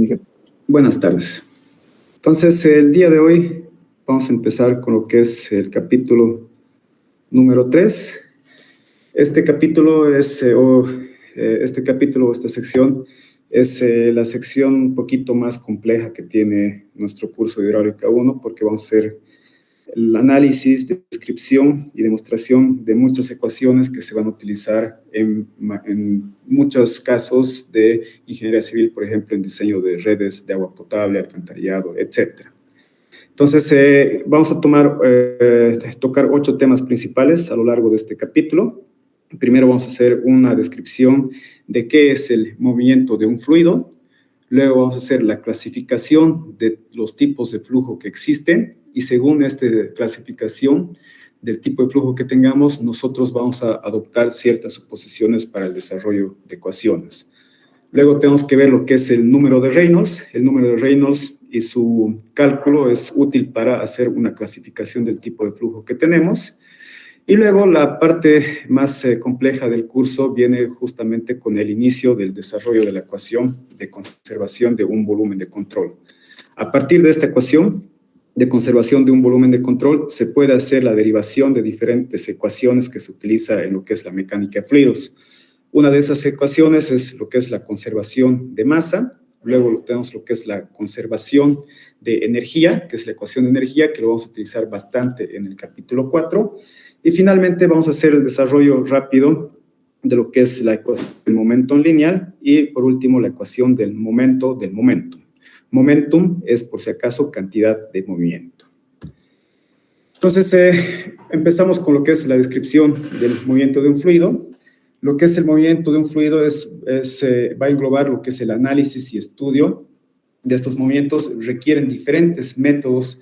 Miguel. Buenas tardes. Entonces, el día de hoy vamos a empezar con lo que es el capítulo número 3. Este capítulo, esta sección, es la sección un poquito más compleja que tiene nuestro curso de Hidráulica 1, porque vamos a hacer el análisis, descripción y demostración de muchas ecuaciones que se van a utilizar en muchos casos de ingeniería civil, por ejemplo, en diseño de redes de agua potable, alcantarillado, etc. Entonces, vamos a tocar 8 temas principales a lo largo de este capítulo. Primero vamos a hacer una descripción de qué es el movimiento de un fluido. Luego vamos a hacer la clasificación de los tipos de flujo que existen y según esta clasificación del tipo de flujo que tengamos, nosotros vamos a adoptar ciertas suposiciones para el desarrollo de ecuaciones. Luego tenemos que ver lo que es el número de Reynolds. El número de Reynolds y su cálculo es útil para hacer una clasificación del tipo de flujo que tenemos. Y luego la parte más compleja del curso viene justamente con el inicio del desarrollo de la ecuación de conservación de un volumen de control. A partir de esta ecuación de conservación de un volumen de control se puede hacer la derivación de diferentes ecuaciones que se utiliza en lo que es la mecánica de fluidos. Una de esas ecuaciones es lo que es la conservación de masa. Luego tenemos lo que es la conservación de energía, que es la ecuación de energía, que lo vamos a utilizar bastante en el capítulo 4. Y finalmente vamos a hacer el desarrollo rápido de lo que es la ecuación del momentum lineal y por último la ecuación del momento del momentum. Momentum es por si acaso cantidad de movimiento. Entonces empezamos con lo que es la descripción del movimiento de un fluido. Lo que es el movimiento de un fluido va a englobar lo que es el análisis y estudio de estos movimientos. Requieren diferentes métodos,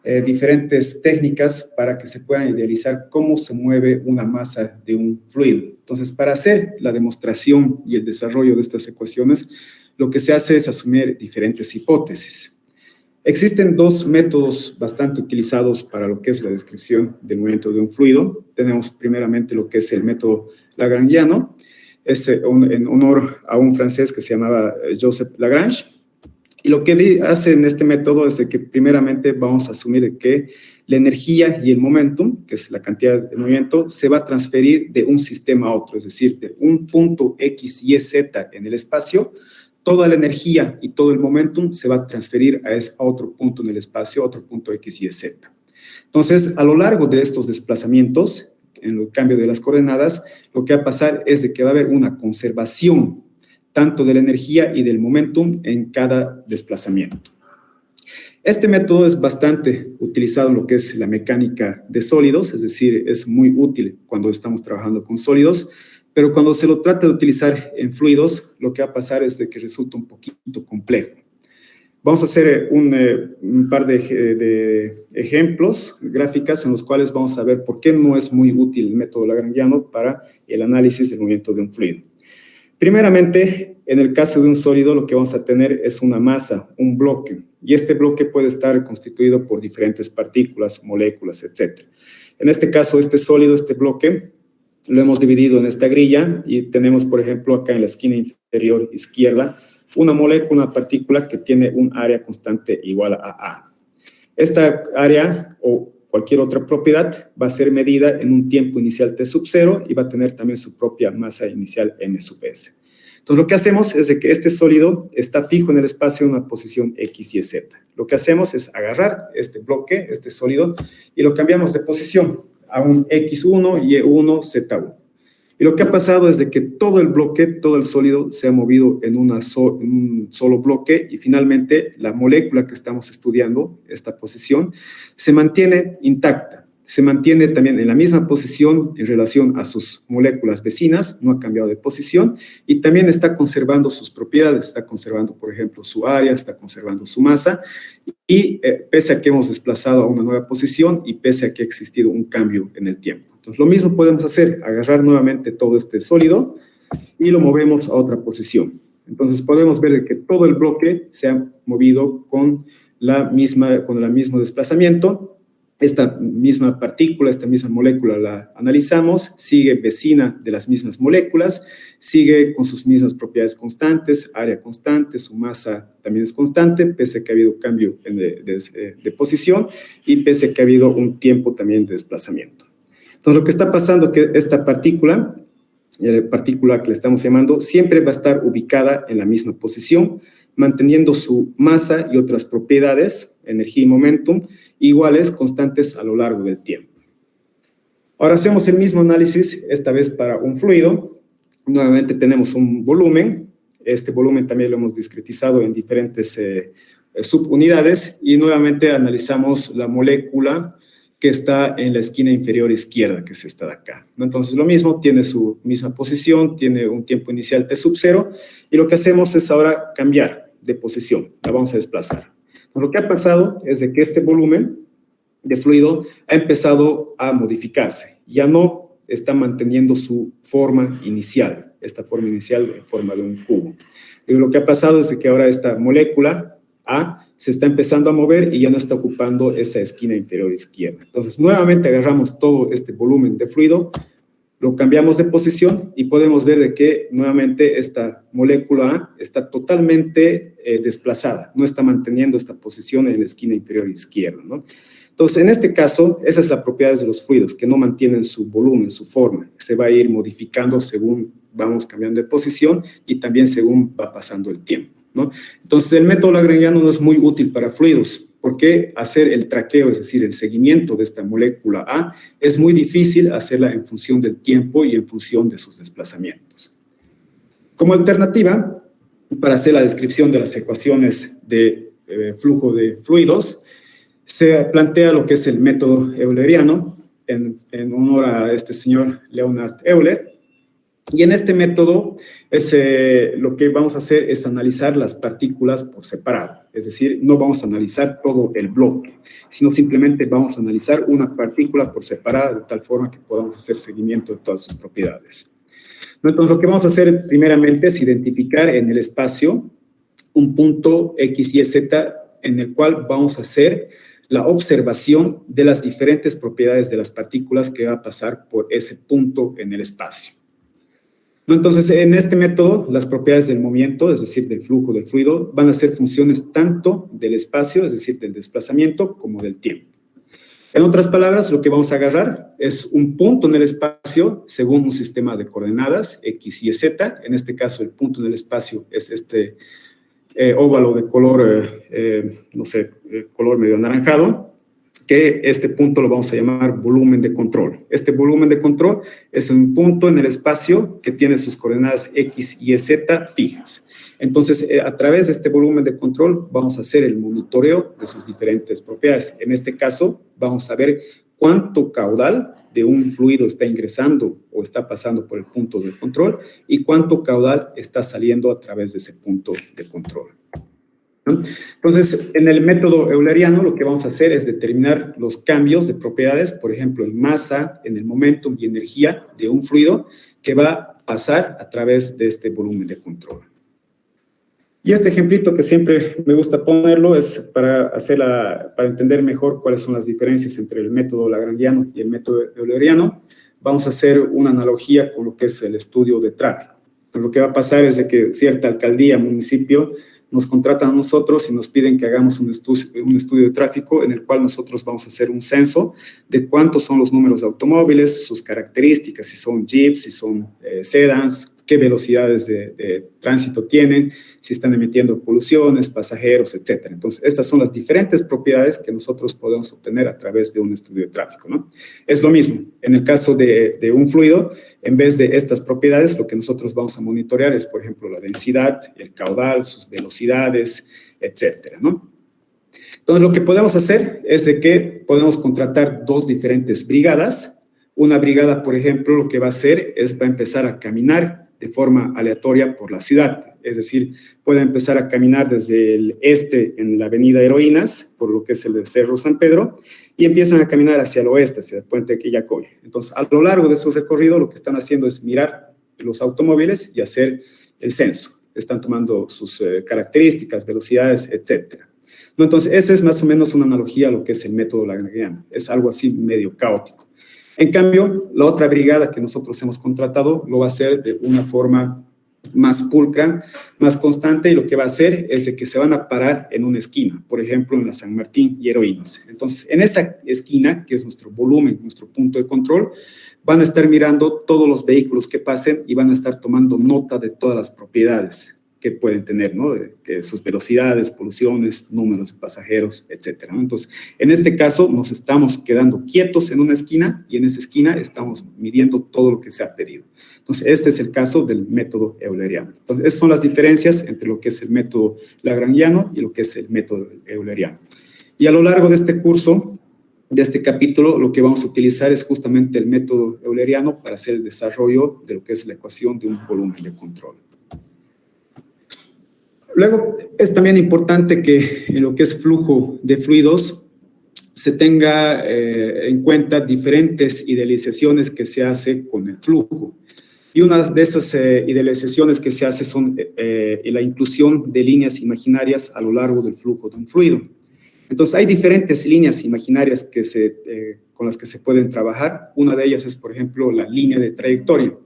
diferentes técnicas para que se puedan idealizar cómo se mueve una masa de un fluido. Entonces, para hacer la demostración y el desarrollo de estas ecuaciones, lo que se hace es asumir diferentes hipótesis. Existen 2 métodos bastante utilizados para lo que es la descripción del movimiento de un fluido. Tenemos primeramente lo que es el método lagrangiano, es en honor a un francés que se llamaba Joseph Lagrange. Y lo que hace en este método es de que primeramente vamos a asumir que la energía y el momentum, que es la cantidad de movimiento, se va a transferir de un sistema a otro, es decir, de un punto X, Y, Z en el espacio. Toda la energía y todo el momentum se va a transferir a otro punto en el espacio, otro punto X, Y, Z. Entonces, a lo largo de estos desplazamientos, en el cambio de las coordenadas, lo que va a pasar es de que va a haber una conservación tanto de la energía y del momentum en cada desplazamiento. Este método es bastante utilizado en lo que es la mecánica de sólidos, es decir, es muy útil cuando estamos trabajando con sólidos, pero cuando se lo trata de utilizar en fluidos, lo que va a pasar es de que resulta un poquito complejo. Vamos a hacer un par de ejemplos, gráficas, en los cuales vamos a ver por qué no es muy útil el método lagrangiano para el análisis del movimiento de un fluido. Primeramente, en el caso de un sólido, lo que vamos a tener es una masa, un bloque, y este bloque puede estar constituido por diferentes partículas, moléculas, etc. En este caso, este sólido, este bloque, lo hemos dividido en esta grilla y tenemos, por ejemplo, acá en la esquina inferior izquierda, una molécula, una partícula que tiene un área constante igual a A. Esta área o cualquier otra propiedad va a ser medida en un tiempo inicial T sub 0 y va a tener también su propia masa inicial M sub S. Entonces, lo que hacemos es de que este sólido está fijo en el espacio en una posición X, Y, Z. Lo que hacemos es agarrar este bloque, este sólido, y lo cambiamos de posición a un X1, Y1, Z1. Y lo que ha pasado es de que todo el bloque, todo el sólido se ha movido en un solo bloque y finalmente la molécula que estamos estudiando, esta posición, se mantiene intacta. Se mantiene también en la misma posición en relación a sus moléculas vecinas, no ha cambiado de posición y también está conservando sus propiedades, está conservando, por ejemplo, su área, está conservando su masa y pese a que hemos desplazado a una nueva posición y pese a que ha existido un cambio en el tiempo. Entonces, lo mismo podemos hacer, agarrar nuevamente todo este sólido y lo movemos a otra posición. Entonces, podemos ver que todo el bloque se ha movido con el mismo desplazamiento esta misma partícula, esta misma molécula la analizamos, sigue vecina de las mismas moléculas, sigue con sus mismas propiedades constantes, área constante, su masa también es constante, pese a que ha habido cambio de posición y pese a que ha habido un tiempo también de desplazamiento. Entonces, lo que está pasando es que esta partícula, la partícula que le estamos llamando, siempre va a estar ubicada en la misma posición, manteniendo su masa y otras propiedades, energía y momentum, iguales, constantes a lo largo del tiempo. Ahora hacemos el mismo análisis, esta vez para un fluido. Nuevamente tenemos un volumen. Este volumen también lo hemos discretizado en diferentes subunidades y nuevamente analizamos la molécula que está en la esquina inferior izquierda, que es esta de acá. Entonces, lo mismo, tiene su misma posición, tiene un tiempo inicial T sub 0, y lo que hacemos es ahora cambiar de posición, la vamos a desplazar. Lo que ha pasado es de que este volumen de fluido ha empezado a modificarse, ya no está manteniendo su forma inicial, esta forma inicial en forma de un cubo. Y lo que ha pasado es de que ahora esta molécula A se está empezando a mover y ya no está ocupando esa esquina inferior izquierda. Entonces, nuevamente agarramos todo este volumen de fluido, lo cambiamos de posición y podemos ver de que nuevamente esta molécula A está totalmente desplazada, no está manteniendo esta posición en la esquina inferior izquierda, ¿no? Entonces, en este caso, esa es la propiedad de los fluidos, que no mantienen su volumen, su forma. Se va a ir modificando según vamos cambiando de posición y también según va pasando el tiempo, ¿no? Entonces, el método lagrangiano no es muy útil para fluidos, porque hacer el traqueo, es decir, el seguimiento de esta molécula A, es muy difícil hacerla en función del tiempo y en función de sus desplazamientos. Como alternativa, para hacer la descripción de las ecuaciones de flujo de fluidos, se plantea lo que es el método euleriano, en honor a este señor Leonhard Euler. Y en este método lo que vamos a hacer es analizar las partículas por separado. Es decir, no vamos a analizar todo el bloque, sino simplemente vamos a analizar una partícula por separada de tal forma que podamos hacer seguimiento de todas sus propiedades. Entonces, lo que vamos a hacer primeramente es identificar en el espacio un punto X, Y, Z en el cual vamos a hacer la observación de las diferentes propiedades de las partículas que va a pasar por ese punto en el espacio. Entonces, en este método, las propiedades del movimiento, es decir, del flujo del fluido, van a ser funciones tanto del espacio, es decir, del desplazamiento, como del tiempo. En otras palabras, lo que vamos a agarrar es un punto en el espacio según un sistema de coordenadas, X, Y, Z. En este caso, el punto en el espacio es este óvalo de color, color medio anaranjado, que este punto lo vamos a llamar volumen de control. Este volumen de control es un punto en el espacio que tiene sus coordenadas X, Y, Z fijas. Entonces, a través de este volumen de control vamos a hacer el monitoreo de sus diferentes propiedades. En este caso, vamos a ver cuánto caudal de un fluido está ingresando o está pasando por el punto de control y cuánto caudal está saliendo a través de ese punto de control. Entonces, en el método euleriano lo que vamos a hacer es determinar los cambios de propiedades, por ejemplo, en masa, en el momentum y energía de un fluido que va a pasar a través de este volumen de control. Y este ejemplito que siempre me gusta ponerlo es para entender mejor cuáles son las diferencias entre el método lagrangiano y el método euleriano. Vamos a hacer una analogía con lo que es el estudio de tráfico. Lo que va a pasar es de que cierta alcaldía, municipio, nos contratan a nosotros y nos piden que hagamos un estudio de tráfico en el cual nosotros vamos a hacer un censo de cuántos son los números de automóviles, sus características, si son jeeps, si son sedans, qué velocidades de tránsito tienen, si están emitiendo poluciones, pasajeros, etc. Entonces, estas son las diferentes propiedades que nosotros podemos obtener a través de un estudio de tráfico, ¿no? Es lo mismo, en el caso de un fluido, en vez de estas propiedades, lo que nosotros vamos a monitorear es, por ejemplo, la densidad, el caudal, sus velocidades, etc., ¿no? Entonces, lo que podemos hacer es de que podemos contratar dos diferentes brigadas. Una brigada, por ejemplo, lo que va a hacer es va a empezar a caminar de forma aleatoria por la ciudad. Es decir, puede empezar a caminar desde el este en la avenida Heroínas, por lo que es el Cerro San Pedro, y empiezan a caminar hacia el oeste, hacia el puente de Quillacoy. Entonces, a lo largo de su recorrido, lo que están haciendo es mirar los automóviles y hacer el censo. Están tomando sus características, velocidades, etc. ¿no? Entonces, esa es más o menos una analogía a lo que es el método lagrangiano. Es algo así medio caótico. En cambio, la otra brigada que nosotros hemos contratado lo va a hacer de una forma más pulcra, más constante, y lo que va a hacer es de que se van a parar en una esquina, por ejemplo, en la San Martín y Heroínas. Entonces, en esa esquina, que es nuestro volumen, nuestro punto de control, van a estar mirando todos los vehículos que pasen y van a estar tomando nota de todas las propiedades que pueden tener, ¿no? De sus velocidades, poluciones, números de pasajeros, etcétera, ¿no? Entonces, en este caso, nos estamos quedando quietos en una esquina y en esa esquina estamos midiendo todo lo que se ha pedido. Entonces, este es el caso del método euleriano. Entonces, esas son las diferencias entre lo que es el método lagrangiano y lo que es el método euleriano. Y a lo largo de este curso, de este capítulo, lo que vamos a utilizar es justamente el método euleriano para hacer el desarrollo de lo que es la ecuación de un volumen de control. Luego, es también importante que en lo que es flujo de fluidos se tenga en cuenta diferentes idealizaciones que se hace con el flujo. Y una de esas idealizaciones que se hace son la inclusión de líneas imaginarias a lo largo del flujo de un fluido. Entonces, hay diferentes líneas imaginarias con las que se pueden trabajar. Una de ellas es, por ejemplo, la línea de trayectoria.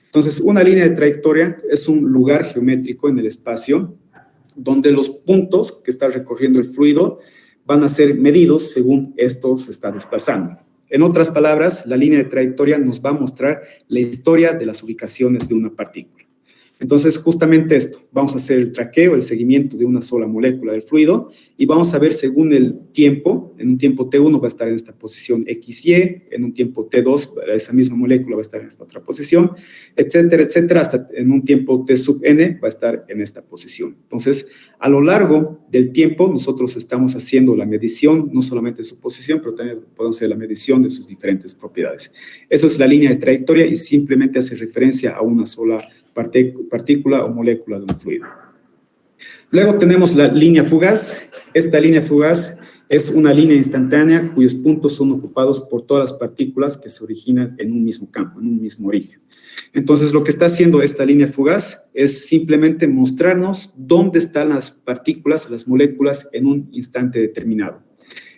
Entonces, una línea de trayectoria es un lugar geométrico en el espacio donde los puntos que está recorriendo el fluido van a ser medidos según esto se está desplazando. En otras palabras, la línea de trayectoria nos va a mostrar la historia de las ubicaciones de una partícula. Entonces, justamente esto, vamos a hacer el traqueo, el seguimiento de una sola molécula del fluido y vamos a ver según el tiempo, en un tiempo T1 va a estar en esta posición XY, en un tiempo T2 esa misma molécula va a estar en esta otra posición, etcétera, etcétera, hasta en un tiempo T sub N va a estar en esta posición. Entonces, a lo largo del tiempo, nosotros estamos haciendo la medición, no solamente de su posición, pero también podemos hacer la medición de sus diferentes propiedades. Eso es la línea de trayectoria y simplemente hace referencia a una sola partícula o molécula de un fluido. Luego tenemos la línea fugaz. Esta línea fugaz es una línea instantánea cuyos puntos son ocupados por todas las partículas que se originan en un mismo campo, en un mismo origen. Entonces, lo que está haciendo esta línea fugaz es simplemente mostrarnos dónde están las partículas, las moléculas en un instante determinado.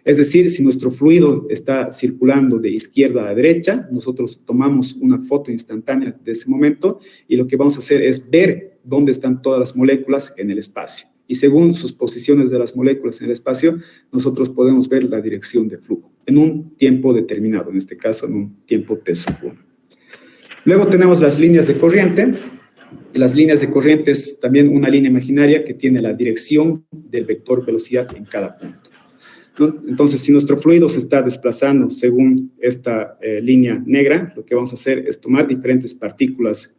Es decir, si nuestro fluido está circulando de izquierda a derecha, nosotros tomamos una foto instantánea de ese momento y lo que vamos a hacer es ver dónde están todas las moléculas en el espacio. Y según sus posiciones de las moléculas en el espacio, nosotros podemos ver la dirección del flujo en un tiempo determinado, en este caso en un tiempo T sub 1. Luego tenemos las líneas de corriente. Las líneas de corriente es también una línea imaginaria que tiene la dirección del vector velocidad en cada punto, ¿no? Entonces, si nuestro fluido se está desplazando según esta línea negra, lo que vamos a hacer es tomar diferentes partículas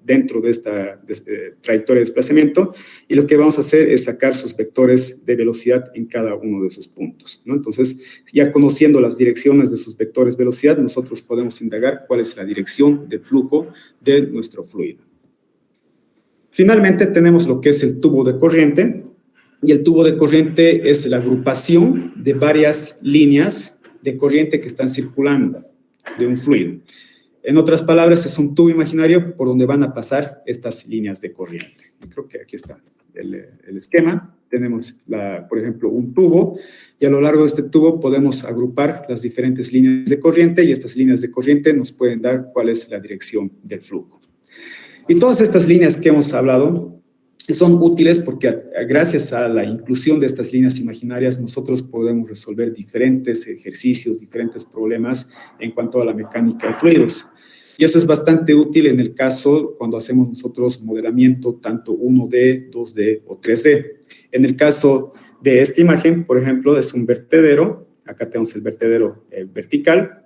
dentro de esta trayectoria de desplazamiento y lo que vamos a hacer es sacar sus vectores de velocidad en cada uno de esos puntos, ¿no? Entonces, ya conociendo las direcciones de sus vectores de velocidad, nosotros podemos indagar cuál es la dirección de flujo de nuestro fluido. Finalmente, tenemos lo que es el tubo de corriente. Y el tubo de corriente es la agrupación de varias líneas de corriente que están circulando de un fluido. En otras palabras, es un tubo imaginario por donde van a pasar estas líneas de corriente. Y creo que aquí está el esquema. Tenemos, por ejemplo, un tubo y a lo largo de este tubo podemos agrupar las diferentes líneas de corriente y estas líneas de corriente nos pueden dar cuál es la dirección del flujo. Y todas estas líneas que hemos hablado son útiles porque gracias a la inclusión de estas líneas imaginarias nosotros podemos resolver diferentes ejercicios, diferentes problemas en cuanto a la mecánica de fluidos. Y eso es bastante útil en el caso cuando hacemos nosotros modelamiento tanto 1D, 2D o 3D. En el caso de esta imagen, por ejemplo, es un vertedero. Acá tenemos el vertedero vertical.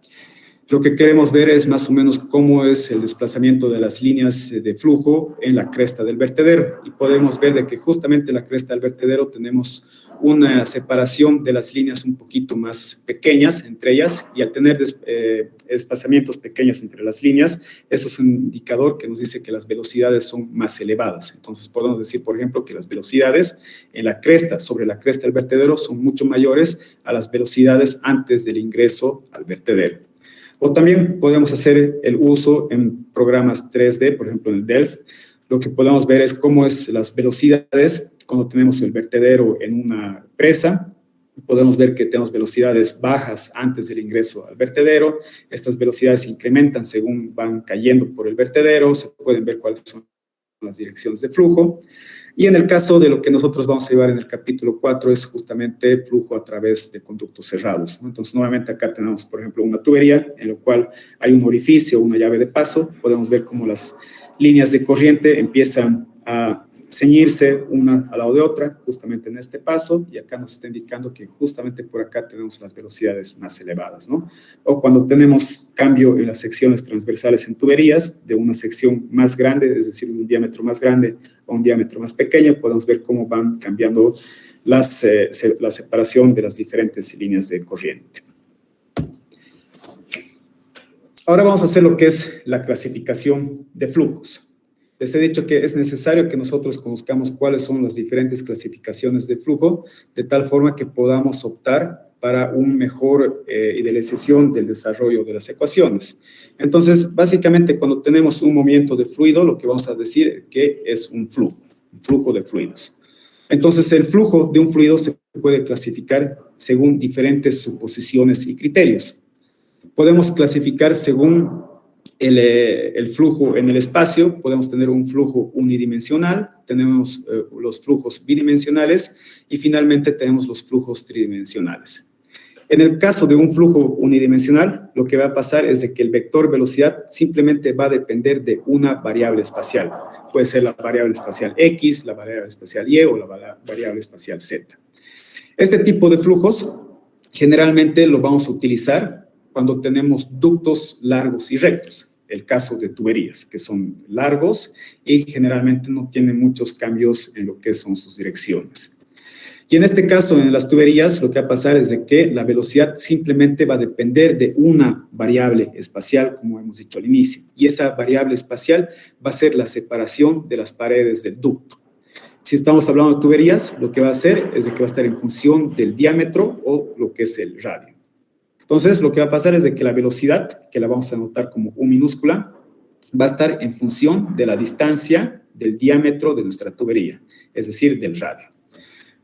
Lo que queremos ver es más o menos cómo es el desplazamiento de las líneas de flujo en la cresta del vertedero. Y podemos ver de que justamente en la cresta del vertedero tenemos una separación de las líneas un poquito más pequeñas entre ellas. Y al tener desplazamientos pequeños entre las líneas, eso es un indicador que nos dice que las velocidades son más elevadas. Entonces podemos decir, por ejemplo, que las velocidades en la cresta, sobre la cresta del vertedero, son mucho mayores a las velocidades antes del ingreso al vertedero. O también podemos hacer el uso en programas 3D, por ejemplo en el Delft, lo que podemos ver es cómo es las velocidades cuando tenemos el vertedero en una presa. Podemos ver que tenemos velocidades bajas antes del ingreso al vertedero. Estas velocidades se incrementan según van cayendo por el vertedero. Se pueden ver cuáles son las direcciones de flujo. Y en el caso de lo que nosotros vamos a llevar en el capítulo 4 es justamente flujo a través de conductos cerrados, ¿no? Entonces, nuevamente acá tenemos, por ejemplo, una tubería en la cual hay un orificio, una llave de paso. Podemos ver cómo las líneas de corriente empiezan a ceñirse una al lado de otra, justamente en este paso, y acá nos está indicando que justamente por acá tenemos las velocidades más elevadas, ¿no? O cuando tenemos cambio en las secciones transversales en tuberías, de una sección más grande, es decir, un diámetro más grande a un diámetro más pequeño, podemos ver cómo van cambiando la separación de las diferentes líneas de corriente. Ahora vamos a hacer lo que es la clasificación de flujos. Les he dicho que es necesario que nosotros conozcamos cuáles son las diferentes clasificaciones de flujo, de tal forma que podamos optar para una mejor idealización del desarrollo de las ecuaciones. Entonces, básicamente, cuando tenemos un movimiento de fluido, lo que vamos a decir que es un flujo de fluidos. Entonces, el flujo de un fluido se puede clasificar según diferentes suposiciones y criterios. Podemos clasificar según el flujo en el espacio. Podemos tener un flujo unidimensional, tenemos los flujos bidimensionales y finalmente tenemos los flujos tridimensionales. En el caso de un flujo unidimensional, lo que va a pasar es de que el vector velocidad simplemente va a depender de una variable espacial. Puede ser la variable espacial X, la variable espacial Y o la variable espacial Z. Este tipo de flujos generalmente lo vamos a utilizar cuando tenemos ductos largos y rectos, el caso de tuberías, que son largos y generalmente no tienen muchos cambios en lo que son sus direcciones. Y en este caso, en las tuberías, lo que va a pasar es de que la velocidad simplemente va a depender de una variable espacial, como hemos dicho al inicio, y esa variable espacial va a ser la separación de las paredes del ducto. Si estamos hablando de tuberías, lo que va a hacer es de que va a estar en función del diámetro o lo que es el radio. Entonces, lo que va a pasar es de que la velocidad, que la vamos a anotar como U minúscula, va a estar en función de la distancia del diámetro de nuestra tubería, es decir, del radio.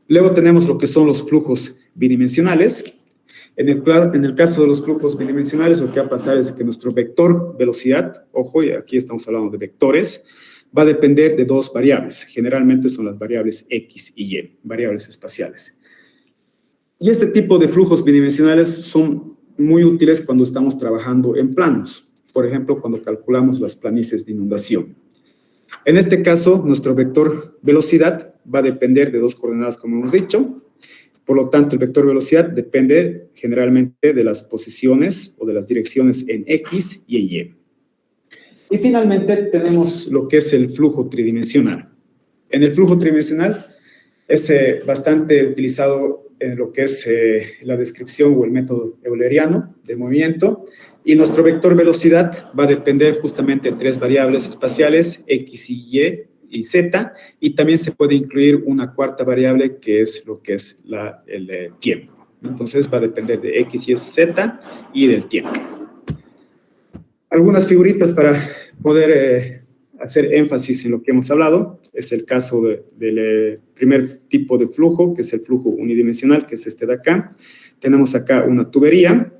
Luego tenemos lo que son los flujos bidimensionales. En el caso de los flujos bidimensionales, lo que va a pasar es que nuestro vector velocidad, ojo, y aquí estamos hablando de vectores, va a depender de dos variables. Generalmente son las variables X y Y, variables espaciales. Y este tipo de flujos bidimensionales son muy útiles cuando estamos trabajando en planos. Por ejemplo, cuando calculamos las planicies de inundación. En este caso, nuestro vector velocidad va a depender de dos coordenadas, como hemos dicho. Por lo tanto, el vector velocidad depende generalmente de las posiciones o de las direcciones en X y en Y. Y finalmente tenemos lo que es el flujo tridimensional. En el flujo tridimensional es bastante utilizado en lo que es la descripción o el método euleriano de movimiento, y nuestro vector velocidad va a depender justamente de tres variables espaciales, X y Y y Z, y también se puede incluir una cuarta variable que es lo que es el tiempo. Entonces va a depender de X, Y, Z y del tiempo. Algunas figuritas para poder hacer énfasis en lo que hemos hablado. Es el caso del primer tipo de flujo, que es el flujo unidimensional, que es este de acá. Tenemos acá una tubería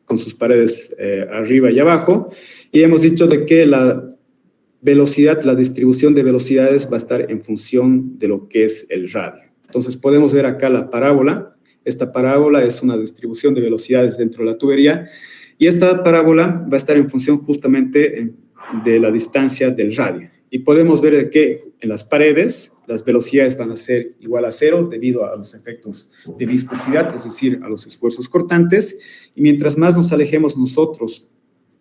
con sus paredes arriba y abajo, y hemos dicho de que la velocidad, la distribución de velocidades va a estar en función de lo que es el radio. Entonces podemos ver acá la parábola. Esta parábola es una distribución de velocidades dentro de la tubería, y esta parábola va a estar en función justamente de la distancia del radio. Y podemos ver que en las paredes las velocidades van a ser igual a cero debido a los efectos de viscosidad, es decir, a los esfuerzos cortantes. Y mientras más nos alejemos nosotros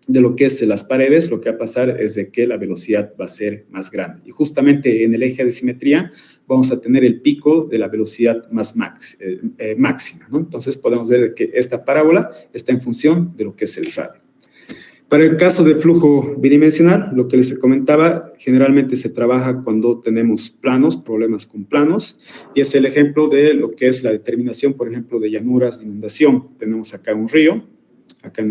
de lo que es las paredes, lo que va a pasar es de que la velocidad va a ser más grande. Y justamente en el eje de simetría vamos a tener el pico de la velocidad más máxima, ¿no? Entonces podemos ver que esta parábola está en función de lo que es el radio. Para el caso de flujo bidimensional, lo que les comentaba, generalmente se trabaja cuando tenemos planos, problemas con planos, y es el ejemplo de lo que es la determinación, por ejemplo, de llanuras de inundación. Tenemos acá un río, acá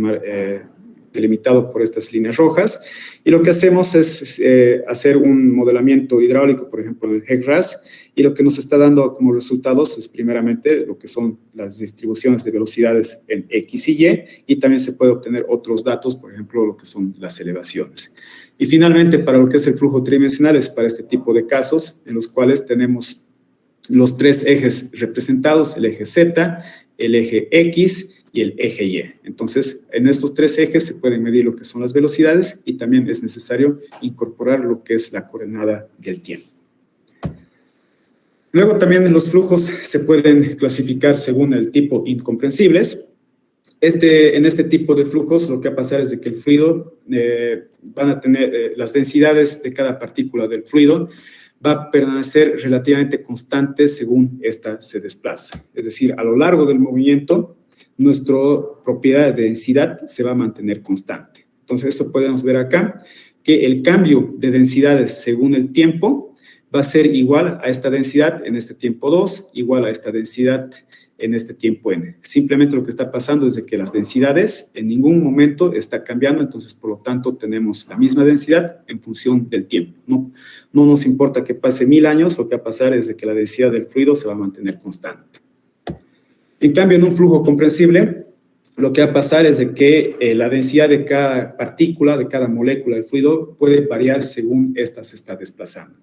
delimitado por estas líneas rojas, y lo que hacemos es hacer un modelamiento hidráulico, por ejemplo, en el HEC-RAS, y lo que nos está dando como resultados es primeramente lo que son las distribuciones de velocidades en X y también se puede obtener otros datos, por ejemplo, lo que son las elevaciones. Y finalmente, para lo que es el flujo tridimensional, es para este tipo de casos en los cuales tenemos los tres ejes representados, el eje Z, el eje X y el eje Y. Entonces, en estos tres ejes se pueden medir lo que son las velocidades y también es necesario incorporar lo que es la coordenada del tiempo. Luego también los flujos se pueden clasificar según el tipo incomprensibles. En este tipo de flujos lo que va a pasar es de que el fluido van a tener las densidades de cada partícula del fluido va a permanecer relativamente constante según ésta se desplaza. Es decir, a lo largo del movimiento, nuestra propiedad de densidad se va a mantener constante. Entonces, eso podemos ver acá, que el cambio de densidades según el tiempo va a ser igual a esta densidad en este tiempo 2, igual a esta densidad en este tiempo n. Simplemente lo que está pasando es de que las densidades en ningún momento están cambiando, entonces por lo tanto tenemos la misma densidad en función del tiempo. No nos importa que pase 1000 años, lo que va a pasar es de que la densidad del fluido se va a mantener constante. En cambio, en un flujo comprensible, lo que va a pasar es de que la densidad de cada partícula, de cada molécula del fluido puede variar según ésta se está desplazando.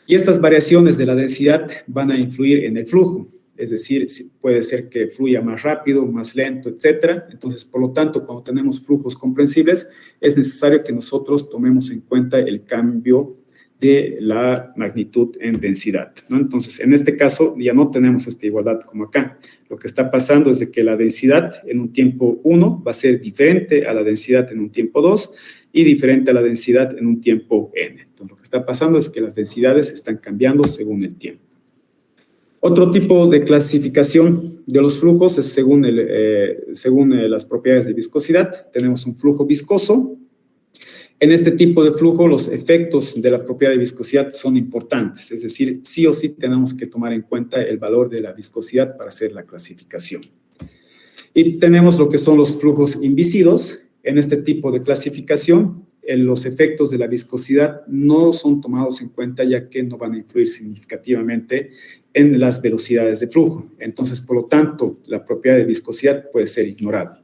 Y estas variaciones de la densidad van a influir en el flujo. Es decir, puede ser que fluya más rápido, más lento, etc. Entonces, por lo tanto, cuando tenemos flujos comprensibles, es necesario que nosotros tomemos en cuenta el cambio de la magnitud en densidad, ¿no? Entonces, en este caso, ya no tenemos esta igualdad como acá. Lo que está pasando es de que la densidad en un tiempo 1 va a ser diferente a la densidad en un tiempo 2 y diferente a la densidad en un tiempo n. Entonces, lo que está pasando es que las densidades están cambiando según el tiempo. Otro tipo de clasificación de los flujos es según las propiedades de viscosidad. Tenemos un flujo viscoso. En este tipo de flujo, los efectos de la propiedad de viscosidad son importantes. Es decir, sí o sí tenemos que tomar en cuenta el valor de la viscosidad para hacer la clasificación. Y tenemos lo que son los flujos inviscidos. En este tipo de clasificación, los efectos de la viscosidad no son tomados en cuenta ya que no van a influir significativamente en las velocidades de flujo. Entonces, por lo tanto, la propiedad de viscosidad puede ser ignorada.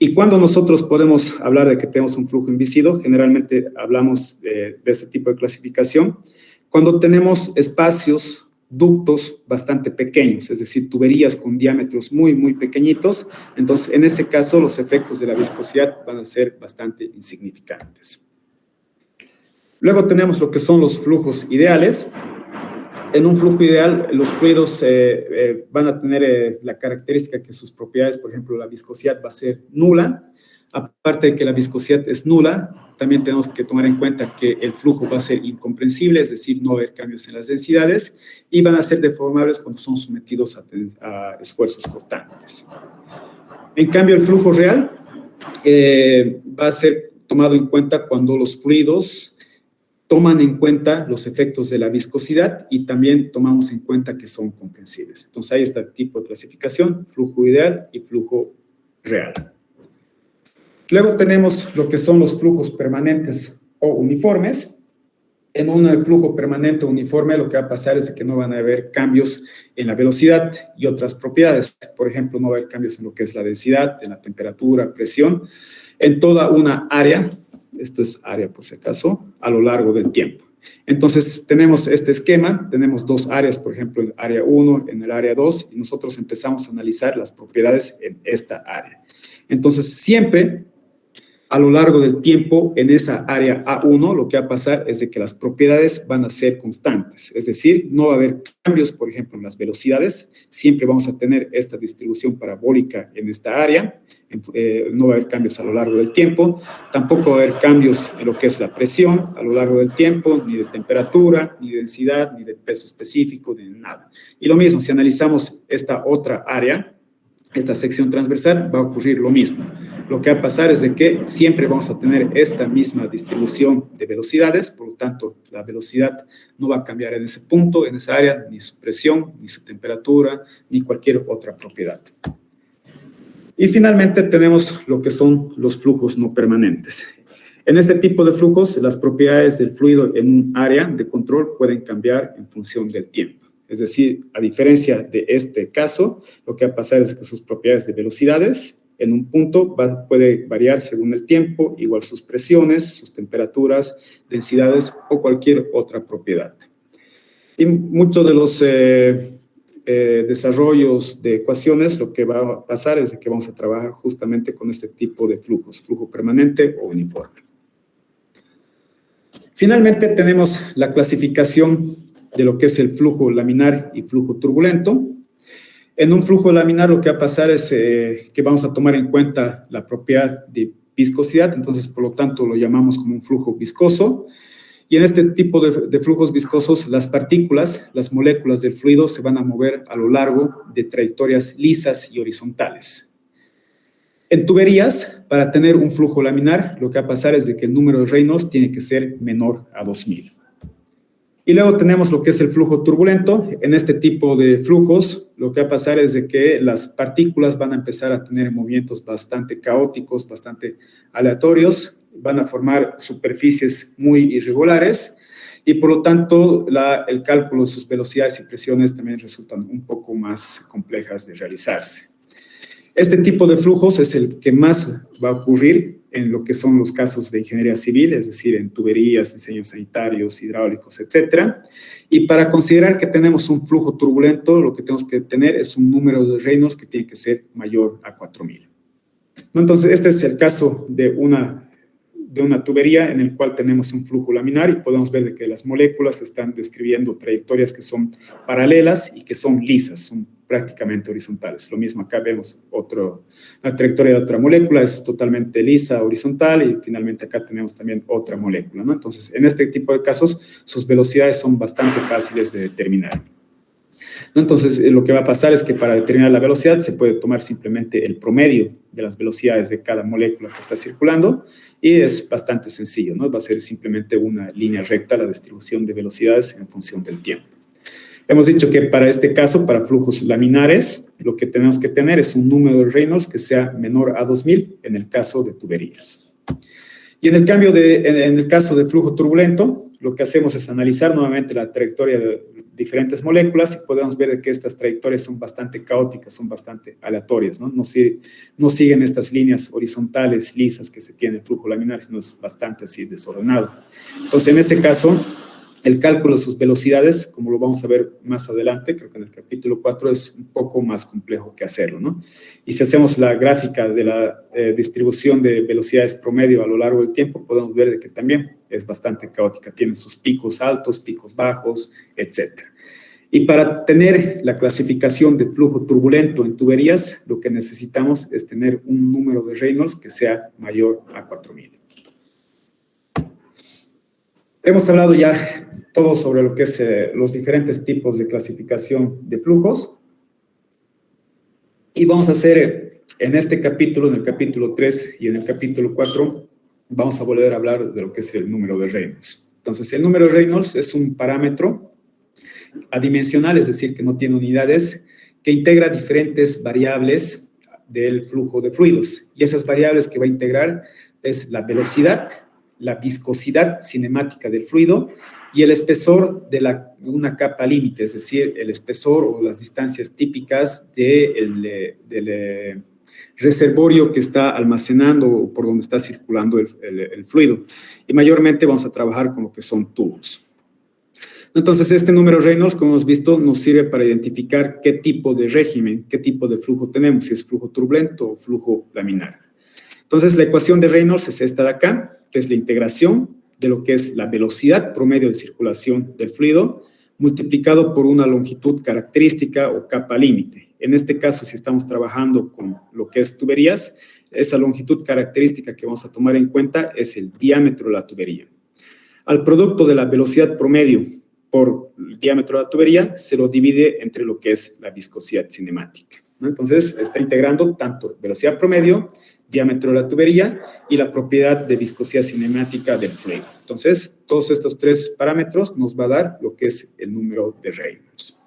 Y cuando nosotros podemos hablar de que tenemos un flujo inviscido, generalmente hablamos de este tipo de clasificación, cuando tenemos espacios, ductos bastante pequeños, es decir, tuberías con diámetros muy, muy pequeñitos, entonces en ese caso los efectos de la viscosidad van a ser bastante insignificantes. Luego tenemos lo que son los flujos ideales. En un flujo ideal, los fluidos van a tener la característica que sus propiedades, por ejemplo, la viscosidad va a ser nula. Aparte de que la viscosidad es nula, también tenemos que tomar en cuenta que el flujo va a ser incomprensible, es decir, no va a haber cambios en las densidades y van a ser deformables cuando son sometidos a esfuerzos cortantes. En cambio, el flujo real va a ser tomado en cuenta cuando los fluidos toman en cuenta los efectos de la viscosidad y también tomamos en cuenta que son comprensibles. Entonces, hay este tipo de clasificación, flujo ideal y flujo real. Luego tenemos lo que son los flujos permanentes o uniformes. En un flujo permanente o uniforme lo que va a pasar es que no van a haber cambios en la velocidad y otras propiedades. Por ejemplo, no va a haber cambios en lo que es la densidad, en la temperatura, presión, en toda una área. Esto es área por si acaso, a lo largo del tiempo. Entonces, tenemos este esquema, tenemos dos áreas, por ejemplo, en el área 1, en el área 2, y nosotros empezamos a analizar las propiedades en esta área. Entonces, siempre a lo largo del tiempo, en esa área A1, lo que va a pasar es de que las propiedades van a ser constantes. Es decir, no va a haber cambios, por ejemplo, en las velocidades. Siempre vamos a tener esta distribución parabólica en esta área. No va a haber cambios a lo largo del tiempo. Tampoco va a haber cambios en lo que es la presión a lo largo del tiempo, ni de temperatura, ni de densidad, ni de peso específico, ni de nada. Y lo mismo, si analizamos esta otra área, esta sección transversal, va a ocurrir lo mismo. Lo que va a pasar es de que siempre vamos a tener esta misma distribución de velocidades, por lo tanto, la velocidad no va a cambiar en ese punto, en esa área, ni su presión, ni su temperatura, ni cualquier otra propiedad. Y finalmente tenemos lo que son los flujos no permanentes. En este tipo de flujos, las propiedades del fluido en un área de control pueden cambiar en función del tiempo. Es decir, a diferencia de este caso, lo que va a pasar es que sus propiedades de velocidades en un punto puede variar según el tiempo, igual sus presiones, sus temperaturas, densidades o cualquier otra propiedad. Y muchos de los desarrollos de ecuaciones, lo que va a pasar es que vamos a trabajar justamente con este tipo de flujos, flujo permanente o uniforme. Finalmente tenemos la clasificación de lo que es el flujo laminar y flujo turbulento. En un flujo laminar lo que va a pasar es que vamos a tomar en cuenta la propiedad de viscosidad, entonces por lo tanto lo llamamos como un flujo viscoso. Y en este tipo de flujos viscosos, las partículas, las moléculas del fluido se van a mover a lo largo de trayectorias lisas y horizontales. En tuberías, para tener un flujo laminar, lo que va a pasar es de que el número de Reynolds tiene que ser menor a 2000. Y luego tenemos lo que es el flujo turbulento. En este tipo de flujos, lo que va a pasar es de que las partículas van a empezar a tener movimientos bastante caóticos, bastante aleatorios, van a formar superficies muy irregulares y por lo tanto el cálculo de sus velocidades y presiones también resultan un poco más complejas de realizarse. Este tipo de flujos es el que más va a ocurrir en lo que son los casos de ingeniería civil, es decir, en tuberías, diseños sanitarios, hidráulicos, etcétera. Y para considerar que tenemos un flujo turbulento, lo que tenemos que tener es un número de Reynolds que tiene que ser mayor a 4000. Entonces, este es el caso de una tubería en el cual tenemos un flujo laminar y podemos ver de que las moléculas están describiendo trayectorias que son paralelas y que son lisas, son prácticamente horizontales. Lo mismo acá vemos la trayectoria de otra molécula es totalmente lisa, horizontal y finalmente acá tenemos también otra molécula, ¿no? Entonces, en este tipo de casos, sus velocidades son bastante fáciles de determinar. Entonces, lo que va a pasar es que para determinar la velocidad se puede tomar simplemente el promedio de las velocidades de cada molécula que está circulando y es bastante sencillo, ¿no? Va a ser simplemente una línea recta la distribución de velocidades en función del tiempo. Hemos dicho que para este caso, para flujos laminares, lo que tenemos que tener es un número de Reynolds que sea menor a 2000 en el caso de tuberías. Y en el caso de flujo turbulento, lo que hacemos es analizar nuevamente la trayectoria de diferentes moléculas y podemos ver que estas trayectorias son bastante caóticas, son bastante aleatorias, ¿no? No siguen estas líneas horizontales, lisas que se tiene en flujo laminar, sino es bastante así desordenado. Entonces, en ese caso, el cálculo de sus velocidades, como lo vamos a ver más adelante, creo que en el capítulo 4 es un poco más complejo que hacerlo, ¿no? Y si hacemos la gráfica de la distribución de velocidades promedio a lo largo del tiempo, podemos ver de que también es bastante caótica, tiene sus picos altos, picos bajos, etc. Y para tener la clasificación de flujo turbulento en tuberías, lo que necesitamos es tener un número de Reynolds que sea mayor a 4000. Hemos hablado ya todo sobre lo que es los diferentes tipos de clasificación de flujos. Y vamos a hacer en este capítulo, en el capítulo 3 y en el capítulo 4, vamos a volver a hablar de lo que es el número de Reynolds. Entonces, el número de Reynolds es un parámetro adimensional, es decir, que no tiene unidades, que integra diferentes variables del flujo de fluidos. Y esas variables que va a integrar es la velocidad, la viscosidad cinemática del fluido y el espesor de una capa límite, es decir, el espesor o las distancias típicas del reservorio que está almacenando o por donde está circulando el fluido. Y mayormente vamos a trabajar con lo que son tubos. Entonces, este número Reynolds, como hemos visto, nos sirve para identificar qué tipo de régimen, qué tipo de flujo tenemos, si es flujo turbulento o flujo laminar. Entonces, la ecuación de Reynolds es esta de acá, que es la integración de lo que es la velocidad promedio de circulación del fluido multiplicado por una longitud característica o capa límite. En este caso, si estamos trabajando con lo que es tuberías, esa longitud característica que vamos a tomar en cuenta es el diámetro de la tubería. Al producto de la velocidad promedio por el diámetro de la tubería se lo divide entre lo que es la viscosidad cinemática, ¿no? Entonces, está integrando tanto velocidad promedio, diámetro de la tubería y la propiedad de viscosidad cinemática del fluido. Entonces, todos estos tres parámetros nos va a dar lo que es el número de Reynolds.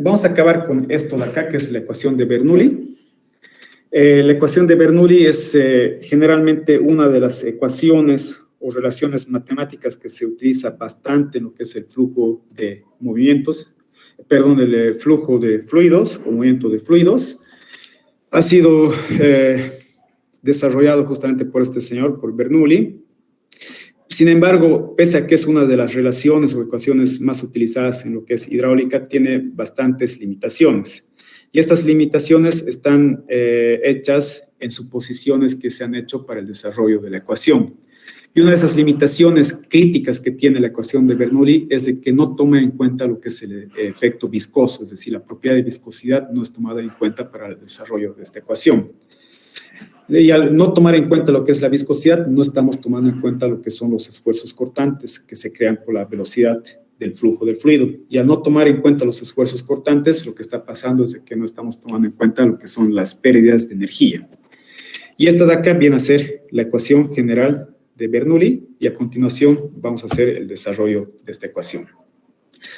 Vamos a acabar con esto de acá, que es la ecuación de Bernoulli. La ecuación de Bernoulli es generalmente una de las ecuaciones o relaciones matemáticas que se utiliza bastante en lo que es el flujo de movimientos, perdón, el flujo de fluidos o movimiento de fluidos. Ha sido desarrollado justamente por este señor, por Bernoulli. Sin embargo, pese a que es una de las relaciones o ecuaciones más utilizadas en lo que es hidráulica, tiene bastantes limitaciones. Y estas limitaciones están hechas en suposiciones que se han hecho para el desarrollo de la ecuación. Y una de esas limitaciones críticas que tiene la ecuación de Bernoulli es de que no toma en cuenta lo que es el efecto viscoso, es decir, la propiedad de viscosidad no es tomada en cuenta para el desarrollo de esta ecuación. Y al no tomar en cuenta lo que es la viscosidad, no estamos tomando en cuenta lo que son los esfuerzos cortantes que se crean por la velocidad del flujo del fluido. Y al no tomar en cuenta los esfuerzos cortantes, lo que está pasando es que no estamos tomando en cuenta lo que son las pérdidas de energía. Y esta de acá viene a ser la ecuación general de Bernoulli, y a continuación vamos a hacer el desarrollo de esta ecuación.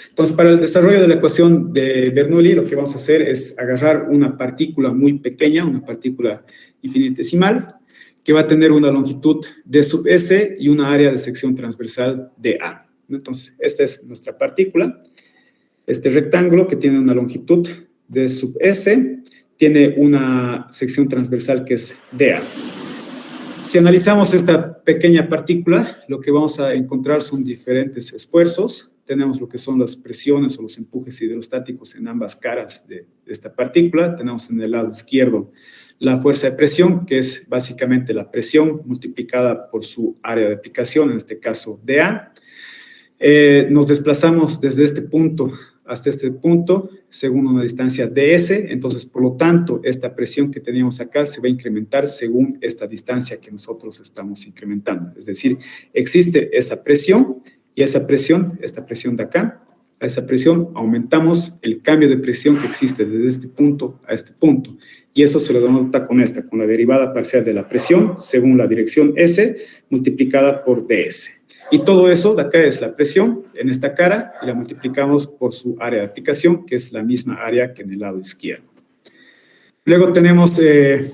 Entonces, para el desarrollo de la ecuación de Bernoulli, lo que vamos a hacer es agarrar una partícula muy pequeña, una partícula infinitesimal, que va a tener una longitud d sub s y una área de sección transversal dA. Entonces, esta es nuestra partícula. Este rectángulo que tiene una longitud d sub s, tiene una sección transversal que es dA. Si analizamos esta pequeña partícula, lo que vamos a encontrar son diferentes esfuerzos. Tenemos lo que son las presiones o los empujes hidrostáticos en ambas caras de esta partícula. Tenemos en el lado izquierdo la fuerza de presión, que es básicamente la presión multiplicada por su área de aplicación, en este caso dA. Nos desplazamos desde este punto hasta este punto según una distancia ds, entonces por lo tanto esta presión que teníamos acá se va a incrementar según esta distancia que nosotros estamos incrementando, es decir, existe esa presión y esa presión, esta presión de acá, a esa presión aumentamos el cambio de presión que existe desde este punto a este punto, y eso se lo denota con esta, con la derivada parcial de la presión según la dirección S multiplicada por ds. Y todo eso de acá es la presión en esta cara y la multiplicamos por su área de aplicación, que es la misma área que en el lado izquierdo. Luego tenemos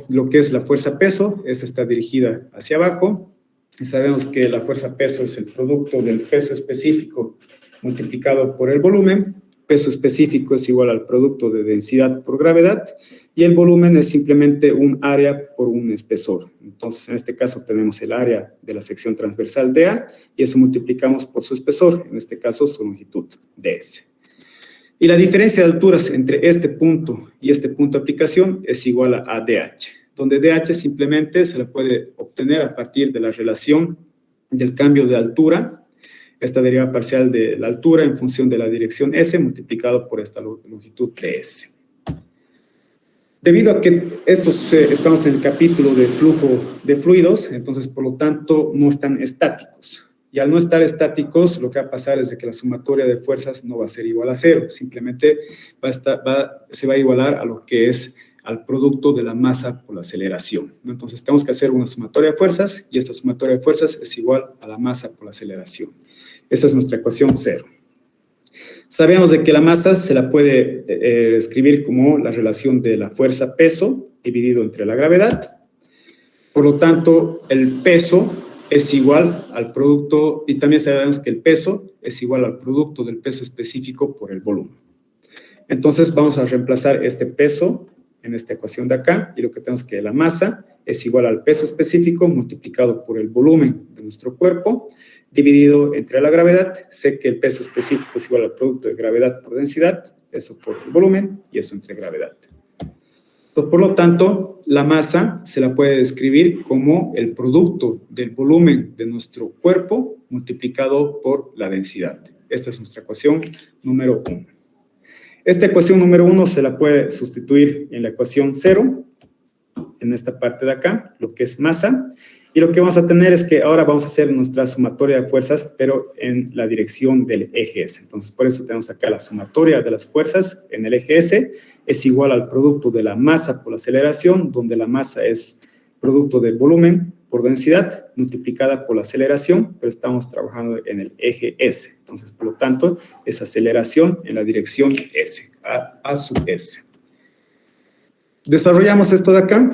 lo que es la fuerza peso, esta está dirigida hacia abajo. Y sabemos que la fuerza peso es el producto del peso específico multiplicado por el volumen. Peso específico es igual al producto de densidad por gravedad y el volumen es simplemente un área por un espesor. Entonces, en este caso tenemos el área de la sección transversal dA y eso multiplicamos por su espesor, en este caso su longitud ds. Y la diferencia de alturas entre este punto y este punto de aplicación es igual a dH, donde dH simplemente se la puede obtener a partir de la relación del cambio de altura, esta derivada parcial de la altura en función de la dirección S multiplicado por esta longitud ds. Debido a que estamos en el capítulo de flujo de fluidos, entonces por lo tanto no están estáticos. Y al no estar estáticos, lo que va a pasar es de que la sumatoria de fuerzas no va a ser igual a cero, simplemente se va a igualar a lo que es al producto de la masa por la aceleración. Entonces tenemos que hacer una sumatoria de fuerzas y esta sumatoria de fuerzas es igual a la masa por la aceleración. Esta es nuestra ecuación 0. Sabemos de que la masa se la puede escribir como la relación de la fuerza-peso dividido entre la gravedad. Por lo tanto, el peso es igual al producto, y también sabemos que el peso es igual al producto del peso específico por el volumen. Entonces, vamos a reemplazar este peso en esta ecuación de acá, y lo que tenemos que la masa es igual al peso específico multiplicado por el volumen de nuestro cuerpo, dividido entre la gravedad. Sé que el peso específico es igual al producto de gravedad por densidad, eso por el volumen, y eso entre gravedad. Por lo tanto, la masa se la puede describir como el producto del volumen de nuestro cuerpo multiplicado por la densidad. Esta es nuestra ecuación número 1. Esta ecuación número 1 se la puede sustituir en la ecuación 0, en esta parte de acá, lo que es masa. Y lo que vamos a tener es que ahora vamos a hacer nuestra sumatoria de fuerzas, pero en la dirección del eje S. Entonces, por eso tenemos acá la sumatoria de las fuerzas en el eje S es igual al producto de la masa por la aceleración, donde la masa es producto del volumen por densidad multiplicada por la aceleración, pero estamos trabajando en el eje S. Entonces, por lo tanto, es aceleración en la dirección S. A sub S. Desarrollamos esto de acá.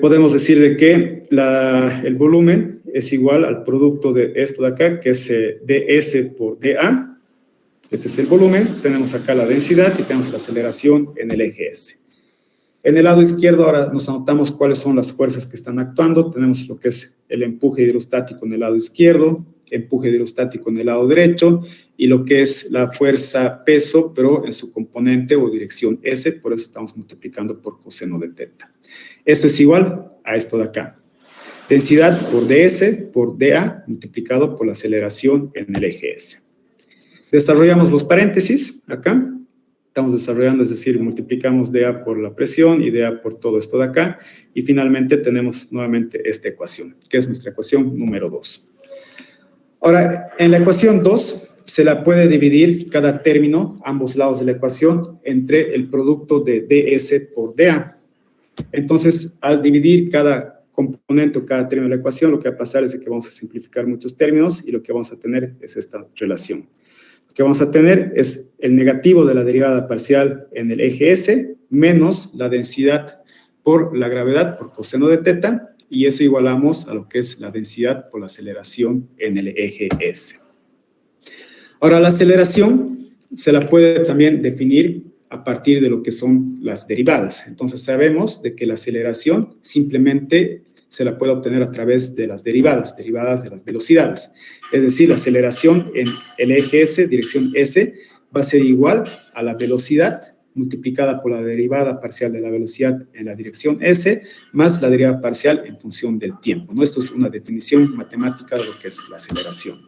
Podemos decir de que el volumen es igual al producto de esto de acá, que es ds por dA. Este es el volumen. Tenemos acá la densidad y tenemos la aceleración en el eje S. En el lado izquierdo ahora nos anotamos cuáles son las fuerzas que están actuando. Tenemos lo que es el empuje hidrostático en el lado izquierdo, empuje hidrostático en el lado derecho y lo que es la fuerza peso, pero en su componente o dirección S, por eso estamos multiplicando por coseno de teta. Eso es igual a esto de acá. Densidad por ds por dA multiplicado por la aceleración en el eje S. Desarrollamos los paréntesis acá. Estamos desarrollando, es decir, multiplicamos dA por la presión y dA por todo esto de acá. Y finalmente tenemos nuevamente esta ecuación, que es nuestra ecuación número 2. Ahora, en la ecuación 2 se la puede dividir cada término, ambos lados de la ecuación, entre el producto de ds por dA. Entonces, al dividir cada componente o cada término de la ecuación, lo que va a pasar es que vamos a simplificar muchos términos y lo que vamos a tener es esta relación. Lo que vamos a tener es el negativo de la derivada parcial en el eje S menos la densidad por la gravedad por coseno de teta, y eso igualamos a lo que es la densidad por la aceleración en el eje S. Ahora, la aceleración se la puede también definir a partir de lo que son las derivadas. Entonces, sabemos de que la aceleración simplemente se la puede obtener a través de las derivadas de las velocidades. Es decir, la aceleración en el eje S, dirección S, va a ser igual a la velocidad multiplicada por la derivada parcial de la velocidad en la dirección S, más la derivada parcial en función del tiempo, ¿no? Esto es una definición matemática de lo que es la aceleración.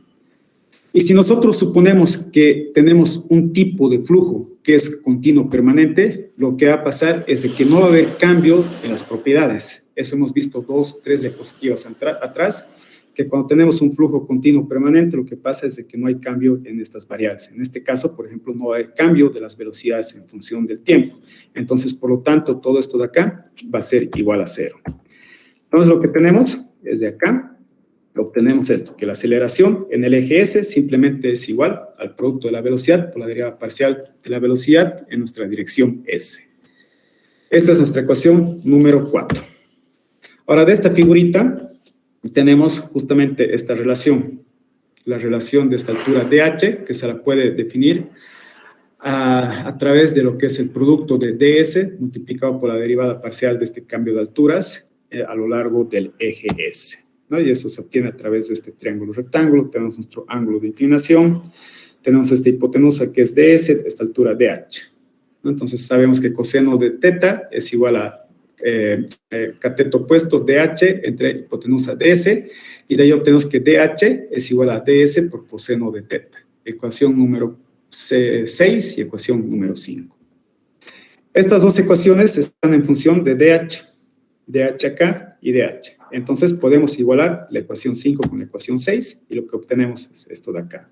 Y si nosotros suponemos que tenemos un tipo de flujo que es continuo permanente, lo que va a pasar es de que no va a haber cambio en las propiedades. Eso hemos visto 2, 3 diapositivas atrás, que cuando tenemos un flujo continuo permanente, lo que pasa es de que no hay cambio en estas variables. En este caso, por ejemplo, no va a haber cambio de las velocidades en función del tiempo. Entonces, por lo tanto, todo esto de acá va a ser igual a 0. Entonces, lo que tenemos es de acá, obtenemos esto, que la aceleración en el eje S simplemente es igual al producto de la velocidad por la derivada parcial de la velocidad en nuestra dirección S. Esta es nuestra ecuación número 4. Ahora, de esta figurita tenemos justamente esta relación, la relación de esta altura DH, que se la puede definir a través de lo que es el producto de ds multiplicado por la derivada parcial de este cambio de alturas a lo largo del eje S, ¿no? Y eso se obtiene a través de este triángulo rectángulo. Tenemos nuestro ángulo de inclinación, tenemos esta hipotenusa que es ds, esta altura dh, ¿no? Entonces sabemos que coseno de teta es igual a cateto opuesto dh entre hipotenusa ds, y de ahí obtenemos que dh es igual a ds por coseno de teta. Ecuación número 6 y ecuación número 5. Estas dos ecuaciones están en función de dh acá y dh. Entonces podemos igualar la ecuación 5 con la ecuación 6 y lo que obtenemos es esto de acá.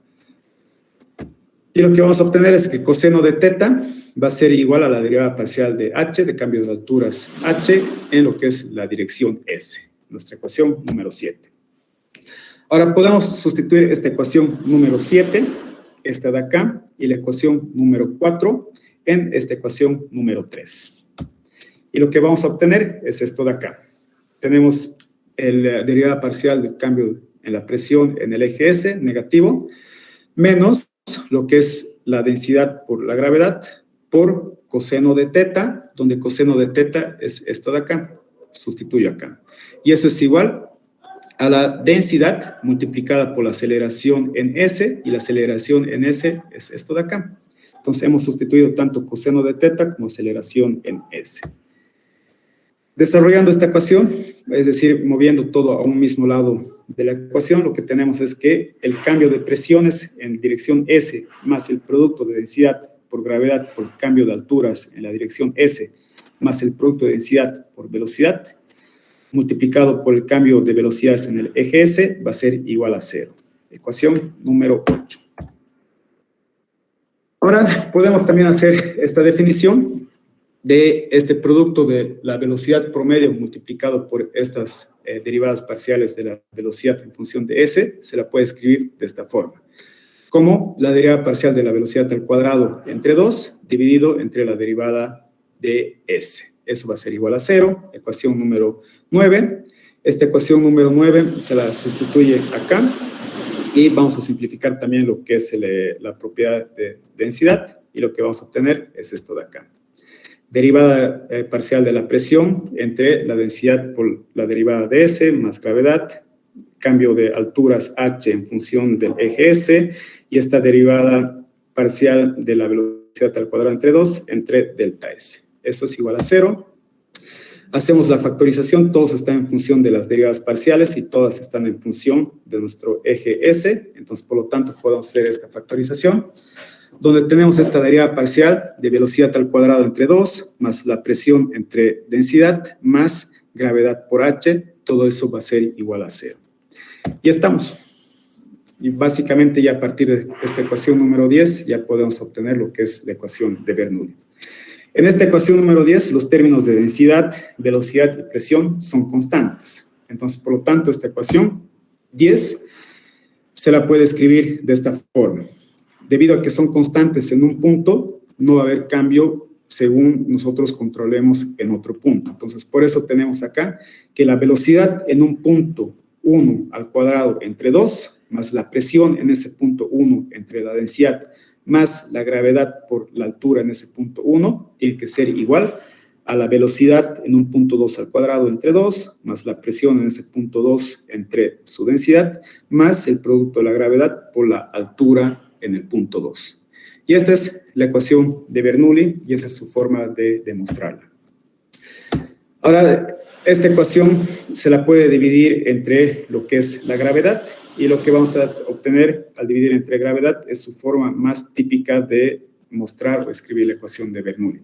Y lo que vamos a obtener es que coseno de teta va a ser igual a la derivada parcial de h, de cambio de alturas h, en lo que es la dirección S, nuestra ecuación número 7. Ahora podemos sustituir esta ecuación número 7, esta de acá, y la ecuación número 4 en esta ecuación número 3. Y lo que vamos a obtener es esto de acá. Tenemos la derivada parcial del cambio en la presión en el eje S, negativo, menos lo que es la densidad por la gravedad por coseno de teta, donde coseno de teta es esto de acá, sustituyo acá. Y eso es igual a la densidad multiplicada por la aceleración en S, y la aceleración en S es esto de acá. Entonces hemos sustituido tanto coseno de teta como aceleración en S. Desarrollando esta ecuación, es decir, moviendo todo a un mismo lado de la ecuación, lo que tenemos es que el cambio de presiones en dirección S más el producto de densidad por gravedad por cambio de alturas en la dirección S más el producto de densidad por velocidad multiplicado por el cambio de velocidades en el eje S va a ser igual a 0. Ecuación número 8. Ahora podemos también hacer esta definición de este producto de la velocidad promedio multiplicado por estas derivadas parciales de la velocidad en función de S, se la puede escribir de esta forma. como la derivada parcial de la velocidad al cuadrado entre 2 dividido entre la derivada de S. Eso va a ser igual a 0, ecuación número 9. Esta ecuación número 9 se la sustituye acá y vamos a simplificar también lo que es la propiedad de densidad y lo que vamos a obtener es esto de acá. Derivada parcial de la presión entre la densidad por la derivada de S más gravedad, cambio de alturas h en función del eje S y esta derivada parcial de la velocidad al cuadrado entre 2 entre delta S. Eso es igual a 0. Hacemos la factorización, todos están en función de las derivadas parciales y todas están en función de nuestro eje S. Entonces, por lo tanto, podemos hacer esta factorización, donde tenemos esta derivada parcial de velocidad al cuadrado entre 2, más la presión entre densidad, más gravedad por h, todo eso va a ser igual a 0. Y estamos. Y básicamente ya a partir de esta ecuación número 10 ya podemos obtener lo que es la ecuación de Bernoulli. En esta ecuación número 10, los términos de densidad, velocidad y presión son constantes. Entonces, por lo tanto, esta ecuación 10 se la puede escribir de esta forma. Debido a que son constantes en un punto, no va a haber cambio según nosotros controlemos en otro punto. Entonces, por eso tenemos acá que la velocidad en un punto 1 al cuadrado entre 2, más la presión en ese punto 1 entre la densidad, más la gravedad por la altura en ese punto 1, tiene que ser igual a la velocidad en un punto 2 al cuadrado entre 2, más la presión en ese punto 2 entre su densidad, más el producto de la gravedad por la altura en el punto 2. Y esta es la ecuación de Bernoulli y esa es su forma de demostrarla. Ahora, esta ecuación se la puede dividir entre lo que es la gravedad y lo que vamos a obtener al dividir entre gravedad es su forma más típica de mostrar o escribir la ecuación de Bernoulli.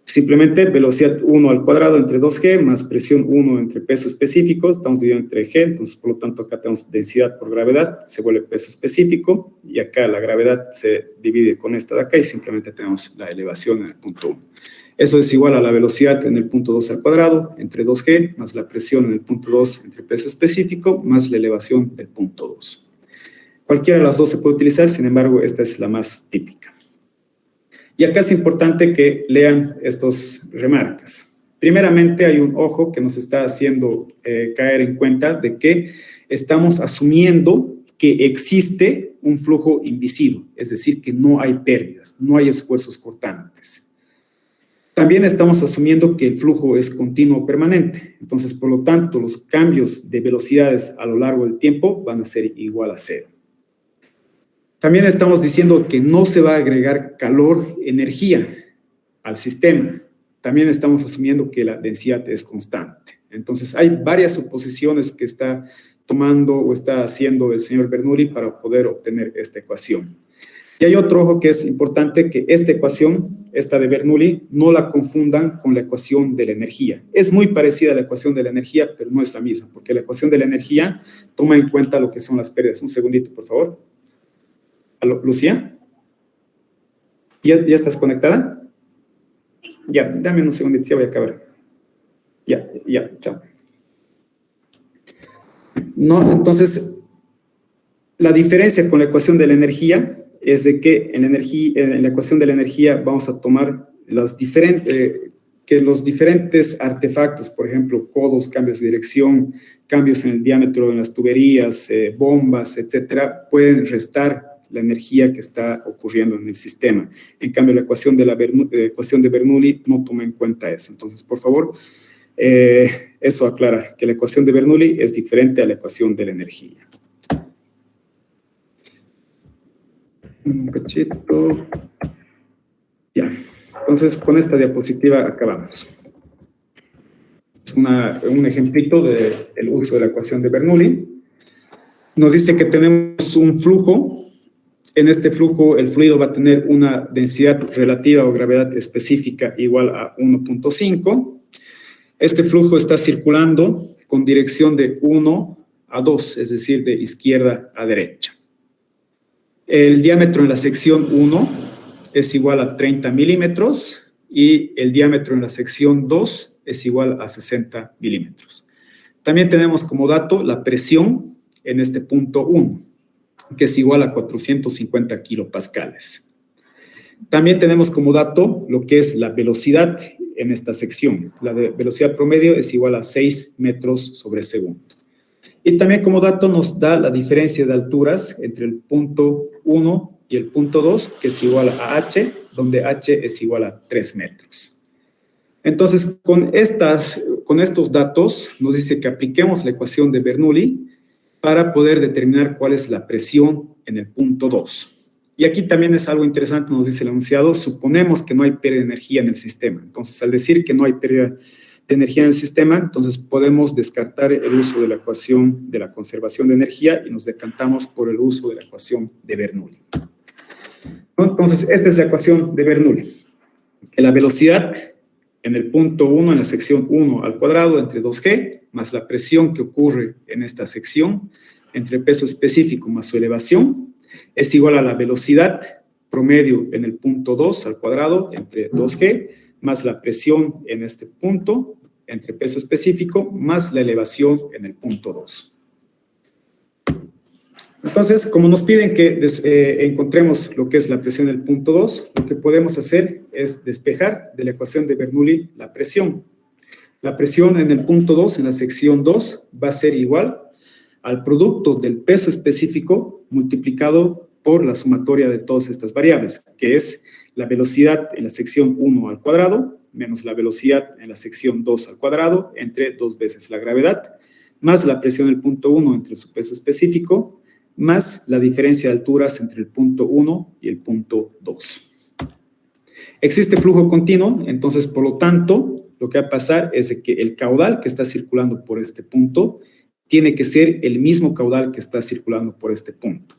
Simplemente velocidad 1 al cuadrado entre 2g más presión 1 entre peso específico, estamos dividiendo entre g, entonces por lo tanto acá tenemos densidad por gravedad, se vuelve peso específico y acá la gravedad se divide con esta de acá y simplemente tenemos la elevación en el punto 1. Eso es igual a la velocidad en el punto 2 al cuadrado entre 2g más la presión en el punto 2 entre peso específico más la elevación del punto 2. Cualquiera de las dos se puede utilizar, sin embargo esta es la más típica. Y acá es importante que lean estas remarcas. Primeramente, hay un ojo que nos está haciendo caer en cuenta de que estamos asumiendo que existe un flujo invisible, es decir, que no hay pérdidas, no hay esfuerzos cortantes. También estamos asumiendo que el flujo es continuo permanente. Entonces, por lo tanto, los cambios de velocidades a lo largo del tiempo van a ser igual a 0. También estamos diciendo que no se va a agregar calor, energía al sistema. También estamos asumiendo que la densidad es constante. Entonces, hay varias suposiciones que está tomando o está haciendo el señor Bernoulli para poder obtener esta ecuación. Y hay otro ojo que es importante, que esta ecuación, esta de Bernoulli, no la confundan con la ecuación de la energía. Es muy parecida a la ecuación de la energía, pero no es la misma, porque la ecuación de la energía toma en cuenta lo que son las pérdidas. Un segundito, por favor. ¿Aló, Lucía? ¿Ya estás conectada? Ya, dame un segundito, ya voy a acabar. Ya, chao. No, entonces, la diferencia con la ecuación de la energía es de que en la ecuación de la energía vamos a tomar que los diferentes artefactos, por ejemplo, codos, cambios de dirección, cambios en el diámetro de las tuberías, bombas, etcétera, pueden restar la energía que está ocurriendo en el sistema. En cambio, la ecuación de Bernoulli no toma en cuenta eso. Entonces, por favor, eso aclara que la ecuación de Bernoulli es diferente a la ecuación de la energía. Un cachito. Ya. Entonces, con esta diapositiva acabamos. Es un ejemplito del uso de la ecuación de Bernoulli. Nos dice que tenemos un flujo. En este flujo, el fluido va a tener una densidad relativa o gravedad específica igual a 1.5. Este flujo está circulando con dirección de 1 a 2, es decir, de izquierda a derecha. El diámetro en la sección 1 es igual a 30 milímetros y el diámetro en la sección 2 es igual a 60 milímetros. También tenemos como dato la presión en este punto 1. que es igual a 450 kilopascales. También tenemos como dato lo que es la velocidad en esta sección. La velocidad promedio es igual a 6 metros sobre segundo. Y también como dato nos da la diferencia de alturas entre el punto 1 y el punto 2, que es igual a h, donde h es igual a 3 metros. Entonces, con estos datos nos dice que apliquemos la ecuación de Bernoulli para poder determinar cuál es la presión en el punto 2. Y aquí también es algo interesante, nos dice el enunciado, suponemos que no hay pérdida de energía en el sistema. Entonces, al decir que no hay pérdida de energía en el sistema, entonces podemos descartar el uso de la ecuación de la conservación de energía y nos decantamos por el uso de la ecuación de Bernoulli. Entonces, esta es la ecuación de Bernoulli. Que la velocidad en el punto 1, en la sección 1 al cuadrado, entre 2G, más la presión que ocurre en esta sección, entre peso específico más su elevación, es igual a la velocidad promedio en el punto 2 al cuadrado, entre 2G, más la presión en este punto, entre peso específico, más la elevación en el punto 2. Entonces, como nos piden que encontremos lo que es la presión del punto 2, lo que podemos hacer es despejar de la ecuación de Bernoulli la presión. La presión en el punto 2, en la sección 2, va a ser igual al producto del peso específico multiplicado por la sumatoria de todas estas variables, que es la velocidad en la sección 1 al cuadrado, menos la velocidad en la sección 2 al cuadrado, entre 2 veces la gravedad, más la presión del punto 1 entre su peso específico, más la diferencia de alturas entre el punto 1 y el punto 2. Existe flujo continuo, entonces, por lo tanto, lo que va a pasar es de que el caudal que está circulando por este punto tiene que ser el mismo caudal que está circulando por este punto.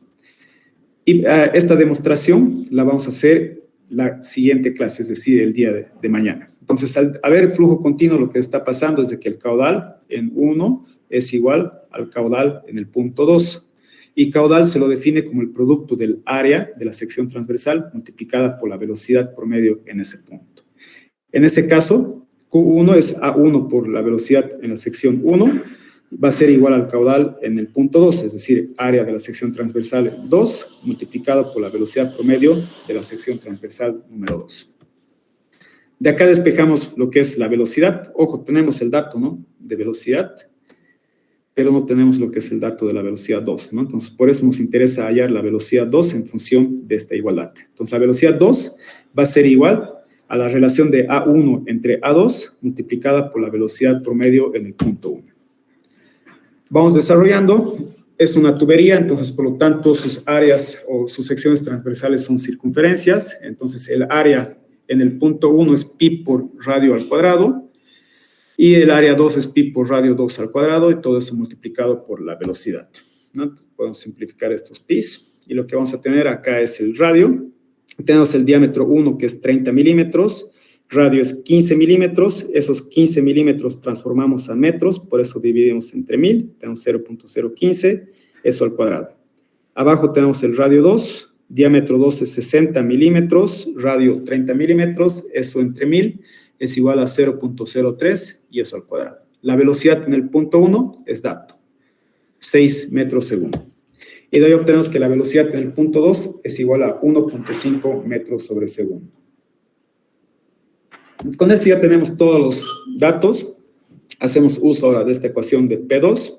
Y esta demostración la vamos a hacer la siguiente clase, es decir, el día de mañana. Entonces, al haber flujo continuo, lo que está pasando es de que el caudal en 1 es igual al caudal en el punto 2. Y caudal se lo define como el producto del área de la sección transversal multiplicada por la velocidad promedio en ese punto. En ese caso, Q1 es A1 por la velocidad en la sección 1, va a ser igual al caudal en el punto 2, es decir, área de la sección transversal 2 multiplicado por la velocidad promedio de la sección transversal número 2. De acá despejamos lo que es la velocidad. Ojo, tenemos el dato, ¿no?, de velocidad, pero no tenemos lo que es el dato de la velocidad 2, ¿no? Entonces, por eso nos interesa hallar la velocidad 2 en función de esta igualdad. Entonces, la velocidad 2 va a ser igual a la relación de A1 entre A2 multiplicada por la velocidad promedio en el punto 1. Vamos desarrollando. Es una tubería, entonces, por lo tanto, sus áreas o sus secciones transversales son circunferencias. Entonces, el área en el punto 1 es pi por radio al cuadrado. Y el área 2 es pi por radio 2 al cuadrado, y todo eso multiplicado por la velocidad, ¿no? Podemos simplificar estos pis, y lo que vamos a tener acá es el radio. Tenemos el diámetro 1, que es 30 milímetros, radio es 15 milímetros, esos 15 milímetros transformamos a metros, por eso dividimos entre 1000, tenemos 0.015, eso al cuadrado. Abajo tenemos el radio 2, diámetro 2 es 60 milímetros, radio 30 milímetros, eso entre 1000, es igual a 0.03 y eso al cuadrado. La velocidad en el punto 1 es dato, 6 metros segundo. Y de ahí obtenemos que la velocidad en el punto 2 es igual a 1.5 metros sobre segundo. Con esto ya tenemos todos los datos. Hacemos uso ahora de esta ecuación de P2,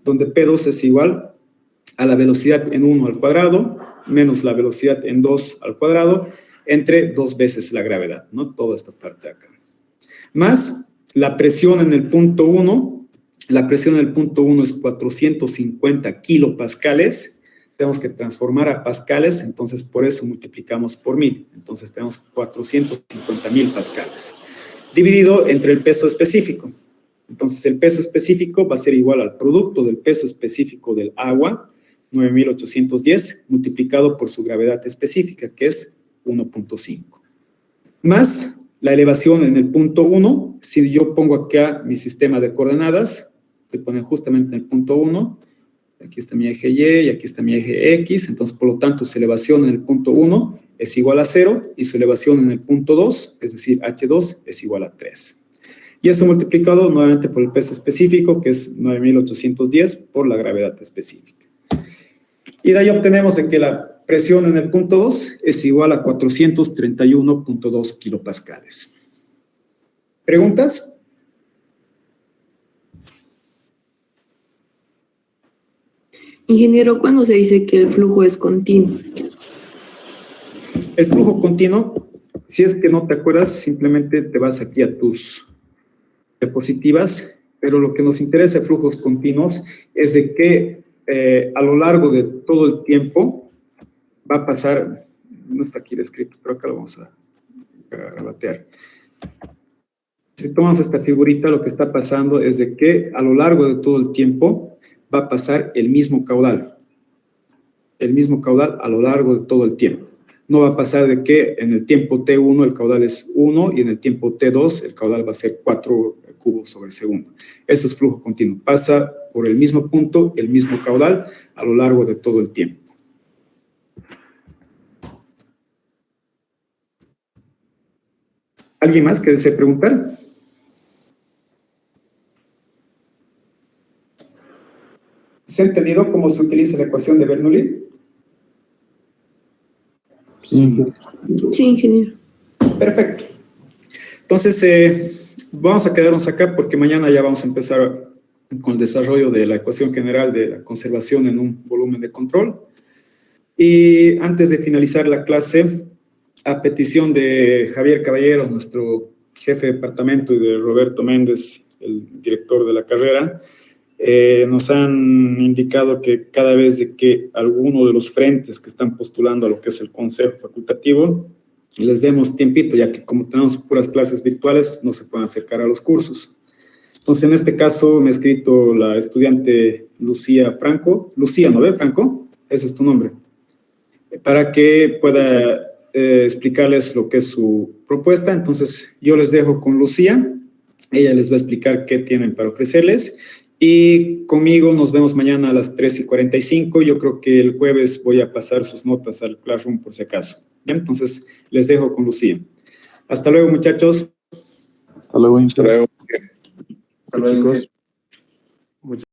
donde P2 es igual a la velocidad en 1 al cuadrado menos la velocidad en 2 al cuadrado entre 2 veces la gravedad, ¿no? Toda esta parte de acá. Más la presión en el punto 1. La presión en el punto 1 es 450 kilopascales. Tenemos que transformar a pascales, entonces por eso multiplicamos por 1000. Entonces tenemos 450.000 pascales. Dividido entre el peso específico. Entonces el peso específico va a ser igual al producto del peso específico del agua, 9.810, multiplicado por su gravedad específica, que es 1.5. Más la elevación en el punto 1, si yo pongo acá mi sistema de coordenadas, que pone justamente en el punto 1, aquí está mi eje Y y aquí está mi eje X, entonces por lo tanto su elevación en el punto 1 es igual a 0 y su elevación en el punto 2, es decir, H2, es igual a 3. Y eso multiplicado nuevamente por el peso específico, que es 9.810, por la gravedad específica. Y de ahí obtenemos de que la presión en el punto 2 es igual a 431.2 kilopascales. ¿Preguntas? Ingeniero, ¿cuándo se dice que el flujo es continuo? El flujo continuo, si es que no te acuerdas, simplemente te vas aquí a tus diapositivas, pero lo que nos interesa de flujos continuos es de que a lo largo de todo el tiempo va a pasar, no está aquí descrito, pero acá lo vamos a grabatear. Si tomamos esta figurita, lo que está pasando es de que a lo largo de todo el tiempo va a pasar el mismo caudal a lo largo de todo el tiempo. No va a pasar de que en el tiempo T1 el caudal es 1 y en el tiempo T2 el caudal va a ser 4 cubos sobre segundo. Eso es flujo continuo. Pasa por el mismo punto, el mismo caudal a lo largo de todo el tiempo. ¿Alguien más que desee preguntar? ¿Se ha entendido cómo se utiliza la ecuación de Bernoulli? Sí, ingeniero. Perfecto. Entonces, vamos a quedarnos acá porque mañana ya vamos a empezar con el desarrollo de la ecuación general de la conservación en un volumen de control. Y antes de finalizar la clase, a petición de Javier Caballero, nuestro jefe de departamento, y de Roberto Méndez, el director de la carrera, nos han indicado que cada vez de que alguno de los frentes que están postulando a lo que es el consejo facultativo, les demos tiempito, ya que como tenemos puras clases virtuales, no se pueden acercar a los cursos. Entonces, en este caso, me ha escrito la estudiante Lucía Franco. Lucía, ¿no ve, Franco? Ese es tu nombre. Para que pueda explicarles lo que es su propuesta. Entonces, yo les dejo con Lucía. Ella les va a explicar qué tienen para ofrecerles. Y conmigo nos vemos mañana a las 3:45. Yo creo que el jueves voy a pasar sus notas al Classroom por si acaso. ¿Bien? Entonces, les dejo con Lucía. Hasta luego, muchachos. Hasta luego. Hasta luego. Hasta luego, chicos.